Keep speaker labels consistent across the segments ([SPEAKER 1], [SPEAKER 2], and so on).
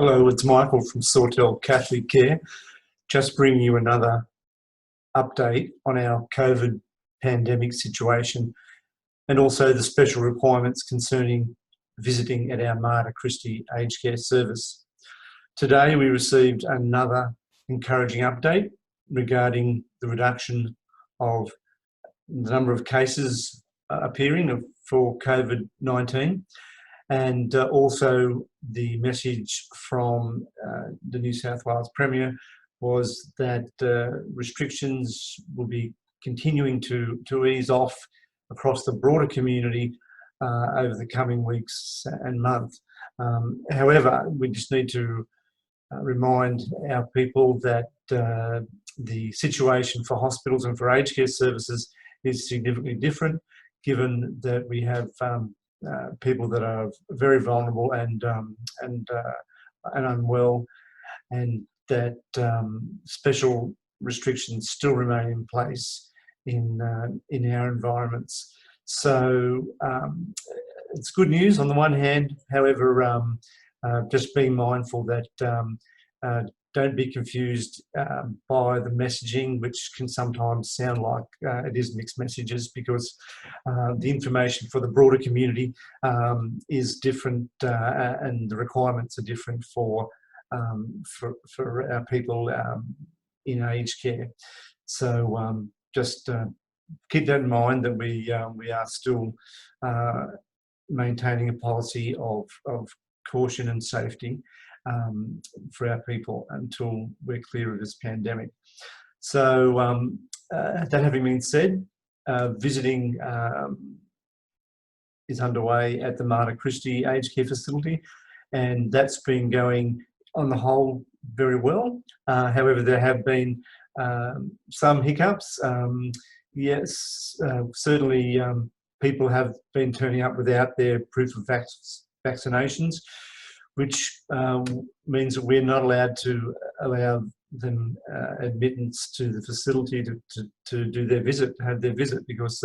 [SPEAKER 1] Hello, it's Michael from Sawtell Catholic Care. Just bringing you another update on our COVID pandemic situation and also the special requirements concerning visiting at our Mater Christi aged care service. Today we received another encouraging update regarding the reduction of the number of cases appearing for COVID-19. And also the message from the New South Wales Premier was that restrictions will be continuing to ease off across the broader community over the coming weeks and month. However, we just need to remind our people that the situation for hospitals and for aged care services is significantly different, given that we have people that are very vulnerable and unwell, and that special restrictions still remain in place in our environments. So it's good news on the one hand. However, just being mindful that don't be confused by the messaging, which can sometimes sound like it is mixed messages, because the information for the broader community is different, and the requirements are different for our people in aged care. So just keep that in mind, that we are still maintaining a policy of caution and safety for our people until we're clear of this pandemic. So that having been said, visiting is underway at the Mater Christi aged care facility, and that's been going on the whole very well. However, there have been some hiccups. Yes, certainly people have been turning up without their proof of vaccinations, which means that we're not allowed to allow them admittance to the facility to do their visit, have their visit, because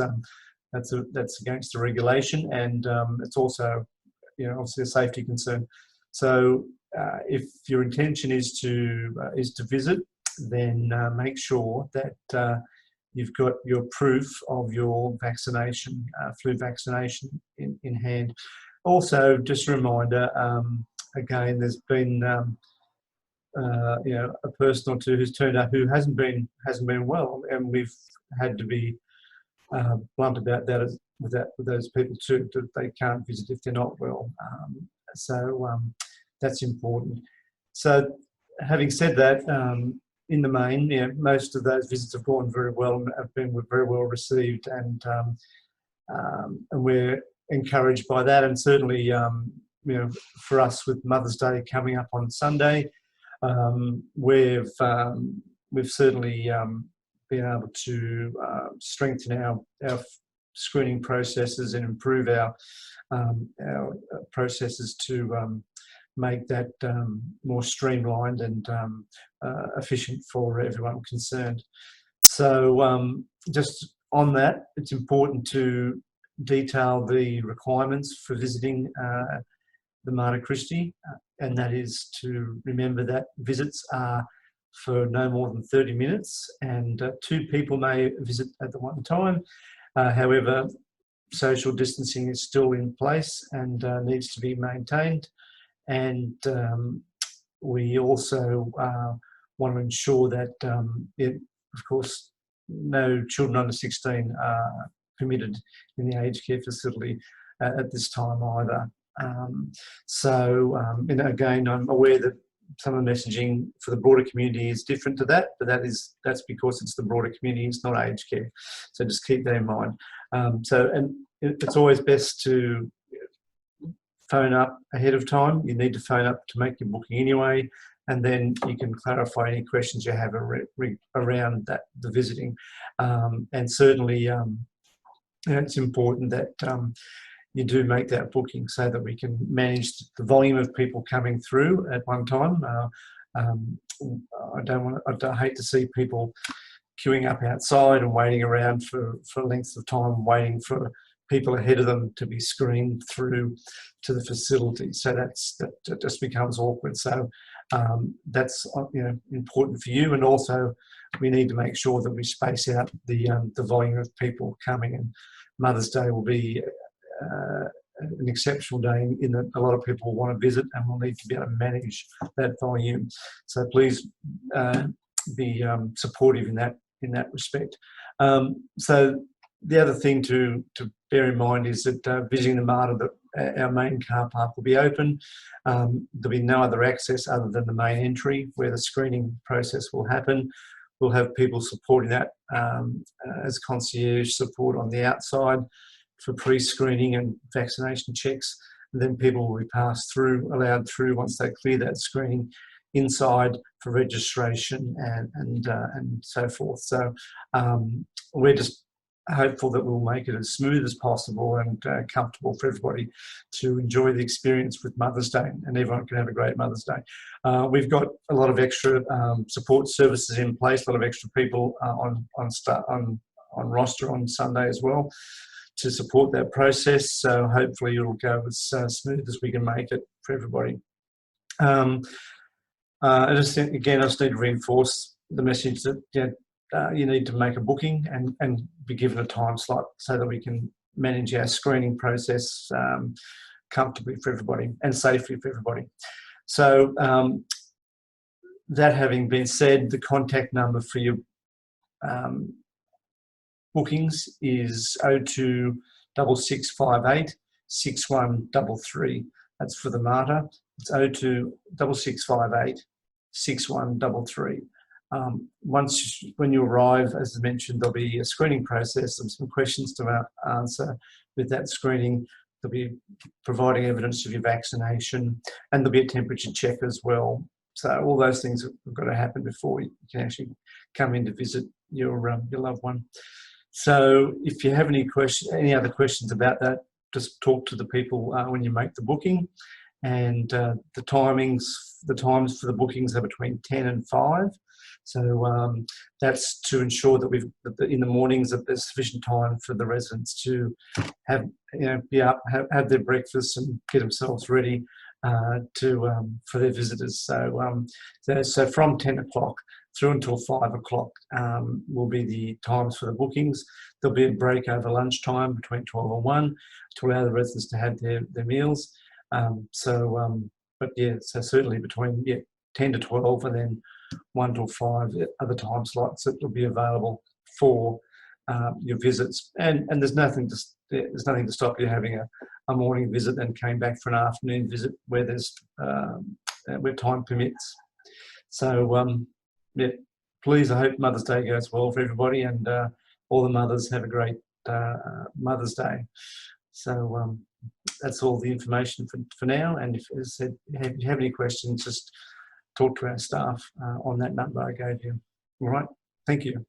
[SPEAKER 1] that's against the regulation, and it's also, obviously a safety concern. So if your intention is to visit, then make sure that you've got your proof of your vaccination, flu vaccination in hand. Also, just a reminder, again, there's been a person or two who's turned up who hasn't been well, and we've had to be blunt about that with those people too, that they can't visit if they're not well. So that's important. So having said that, in the main, most of those visits have gone very well and have been very well received, and we're encouraged by that. And certainly, for us, with Mother's Day coming up on Sunday, we've certainly been able to strengthen our screening processes and improve our processes to make that more streamlined and efficient for everyone concerned. So just on that, it's important to detail the requirements for visiting the Mater Christi, and that is to remember that visits are for no more than 30 minutes, and 2 people may visit at the one time. However, social distancing is still in place and needs to be maintained, and we also want to ensure that, of course, no children under 16 are permitted in the aged care facility at this time either. Again, I'm aware that some of the messaging for the broader community is different to that, but that's because it's the broader community, it's not aged care. So just keep that in mind. And it's always best to phone up ahead of time. You need to phone up to make your booking anyway, and then you can clarify any questions you have around the visiting. And certainly, it's important that you do make that booking so that we can manage the volume of people coming through at one time. I hate to see people queuing up outside and waiting around for lengths of time, waiting for people ahead of them to be screened through to the facility. So that just becomes awkward. So that's important for you, and also we need to make sure that we space out the volume of people coming. And Mother's Day will be an exceptional day in that a lot of people will want to visit, and we'll need to be able to manage that volume. So please be supportive in that respect. So the other thing to bear in mind is that visiting the Mater, our main car park will be open. There'll be no other access other than the main entry where the screening process will happen. We'll have people supporting that as concierge support on the outside for pre-screening and vaccination checks. And then people will be allowed through once they clear that screening inside for registration and so forth. So we're just hopeful that we'll make it as smooth as possible and comfortable for everybody to enjoy the experience with Mother's Day, and everyone can have a great Mother's Day. We've got a lot of extra support services in place, a lot of extra people on roster on Sunday as well to support that process. So hopefully it'll go as smooth as we can make it for everybody. I just need to reinforce the message that you need to make a booking and be given a time slot so that we can manage our screening process comfortably for everybody and safely for everybody. So that having been said, the contact number for your bookings is 02 6658 6133. That's for the Mater. It's 02 6658 6133. When you arrive, as I mentioned, there'll be a screening process and some questions to answer. With that screening, they'll be providing evidence of your vaccination, and there'll be a temperature check as well. So all those things have got to happen before you can actually come in to visit your loved one. So if you have any other questions about that, just talk to the people when you make the booking. And the times for the bookings are between 10 and 5. So that's to ensure that in the mornings that there's sufficient time for the residents to be up, have their breakfast and get themselves ready for their visitors. So from 10 o'clock through until 5 o'clock will be the times for the bookings. There'll be a break over lunchtime between 12 and 1 to allow the residents to have their meals. So certainly between 10 to 12 and then 1 till 5 other time slots that will be available for your visits. And there's nothing to stop you having a morning visit and came back for an afternoon visit where where time permits. So please, I hope Mother's Day goes well for everybody, and all the mothers have a great Mother's Day. So that's all the information for now. And if you have any questions, just talk to our staff on that number I gave you. All right. Thank you.